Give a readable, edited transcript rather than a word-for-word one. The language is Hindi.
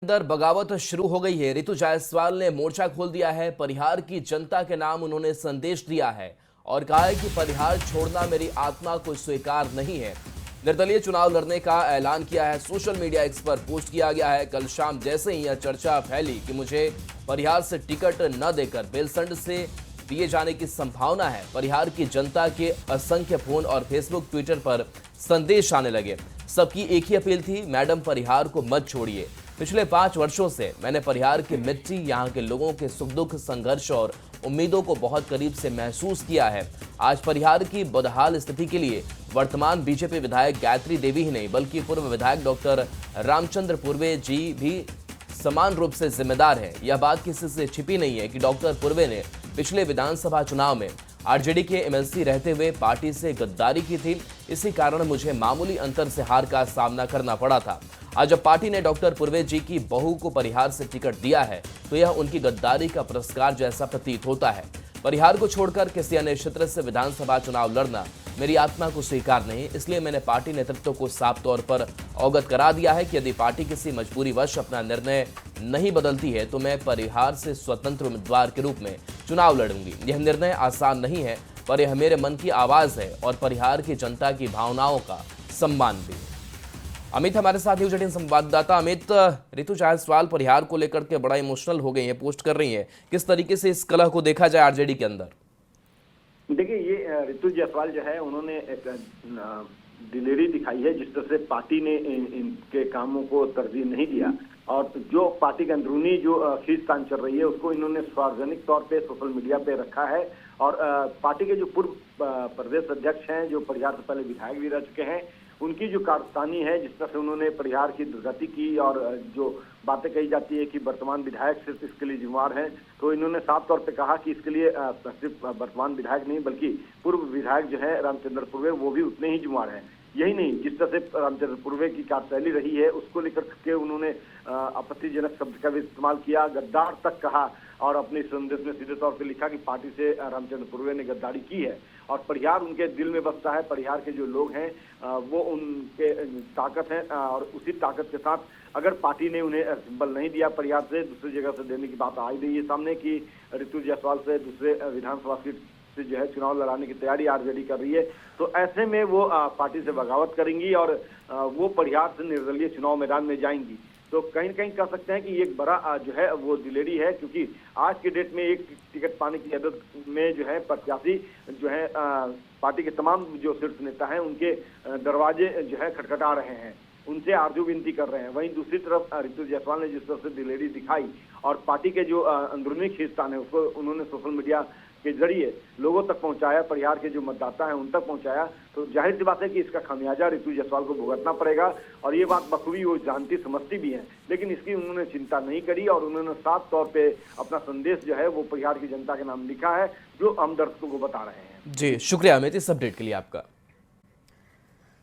अंदर बगावत शुरू हो गई है। रितु जायसवाल ने मोर्चा खोल दिया है। परिहार की जनता के नाम उन्होंने संदेश दिया है और कहा है कि परिहार छोड़ना मेरी आत्मा को स्वीकार नहीं है। निर्दलीय चुनाव लड़ने का ऐलान किया है। सोशल मीडिया एक्स पर पोस्ट किया गया है। कल शाम जैसे ही यह चर्चा फैली कि मुझे परिहार से टिकट न देकर बेलसंड से दिए जाने की संभावना है, परिहार की जनता के असंख्य फोन और फेसबुक ट्विटर पर संदेश आने लगे। सबकी एक ही अपील थी, मैडम परिहार को मत छोड़िए। पिछले 5 वर्षों से मैंने परिहार की मिट्टी, यहाँ के लोगों के सुख दुख, संघर्ष और उम्मीदों को बहुत करीब से महसूस किया है। आज परिहार की बदहाल स्थिति के लिए वर्तमान बीजेपी विधायक गायत्री देवी ही नहीं बल्कि पूर्व विधायक डॉक्टर रामचंद्र पूर्वे जी भी समान रूप से जिम्मेदार है। यह बात किसी से छिपी नहीं है कि डॉक्टर पूर्वे ने पिछले विधानसभा चुनाव में आरजेडी के एमएलसी रहते हुए पार्टी से गद्दारी की थी। इसी कारण मुझे मामूली अंतर से हार का सामना करना पड़ा था। आज जब पार्टी ने डॉक्टर पूर्वे जी की बहू को परिहार से टिकट दिया है तो यह उनकी गद्दारी का पुरस्कार जैसा प्रतीत होता है। परिहार को छोड़कर किसी अन्य क्षेत्र से विधानसभा चुनाव लड़ना मेरी आत्मा को स्वीकार नहीं, इसलिए मैंने पार्टी नेतृत्व को साफ तौर पर अवगत करा दिया है कि यदि पार्टी किसी मजबूरीवश अपना निर्णय नहीं बदलती है तो मैं परिहार से स्वतंत्र उम्मीदवार के रूप में चुनाव लड़ूंगी। यह निर्णय आसान नहीं है, पर यह मेरे मन की आवाज है और परिहार की जनता की भावनाओं का सम्मान भी। अमित हमारे साथ न्यूज 18 संवाददाता। अमित, रितु जायसवाल परिहार को लेकर के बड़ा इमोशनल हो गई है, पोस्ट कर रही है। किस तरीके से इस कलह को देखा जाए आरजेडी के अंदर? देखिए, ये रितु जायसवाल जो है उन्होंने एक दिलेरी दिखाई है जिस तरह से पार्टी ने इनके कामों को तरजीह नहीं दिया और जो पार्टी के अंदरूनी जो खींचतान चल रही है उसको इन्होंने सार्वजनिक तौर पे सोशल मीडिया पे रखा है। और पार्टी के जो पूर्व प्रदेश अध्यक्ष हैं, जो परिहार से पहले विधायक भी रह चुके हैं, उनकी जो कारस्तानी है, जिस तरह से उन्होंने परिहार की दुर्गति की और जो बातें कही जाती है कि वर्तमान विधायक सिर्फ इसके लिए जिम्मेवार हैं, तो इन्होंने साफ तौर पे कहा कि इसके लिए सिर्फ वर्तमान विधायक नहीं बल्कि पूर्व विधायक जो है रामचंद्र पूर्वे, वो भी उतने ही जिम्मेवार हैं। यही नहीं, जिस तरह से रामचंद्र पूर्वे की कार्यशैली रही है उसको लेकर के उन्होंने आपत्तिजनक शब्द का भी इस्तेमाल किया, गद्दार तक कहा और अपने संदेश में सीधे तौर पे लिखा कि पार्टी से रामचंद्र पूर्वे ने गद्दारी की है और परिहार उनके दिल में बसता है। परिहार के जो लोग हैं वो उनके ताकत हैं और उसी ताकत के साथ अगर पार्टी ने उन्हें सिंबल नहीं दिया परिहार से, दूसरी जगह से देने की बात आई रही है सामने कि रितु जायसवाल से दूसरे विधानसभा सीट से जो है चुनाव लड़ाने की तैयारी आरजेडी कर रही है, तो ऐसे में वो पार्टी से बगावत करेंगी और वो परिहार से निर्दलीय चुनाव मैदान में जाएंगी। तो कहीं न कहीं कह सकते हैं कि एक बड़ा जो है वो दिलेरी है, क्योंकि आज की डेट में एक टिकट पाने की आदत में जो है प्रत्याशी जो है पार्टी के तमाम जो शीर्ष नेता हैं उनके दरवाजे जो है खटखटा रहे हैं, उनसे आरजू विनती कर रहे हैं। वहीं दूसरी तरफ रितु जायसवाल ने जिस तरह से दिलेरी दिखाई और पार्टी के जो अंदरूनी खींचतान है उसको उन्होंने सोशल मीडिया के जरिए लोगों तक पहुंचाया, परिहार के जो मतदाता हैं उन तक पहुंचाया, तो जाहिर सी बात है कि इसका खामियाजा रितु जायसवाल को भुगतना पड़ेगा। और ये बात बखूबी वो जानती समझती भी है, लेकिन इसकी उन्होंने चिंता नहीं करी और उन्होंने साफ तौर पे अपना संदेश जो है वो परिहार की जनता के नाम लिखा है, जो हम दर्शकों को बता रहे हैं। जी, शुक्रिया अमित इस अपडेट के लिए आपका।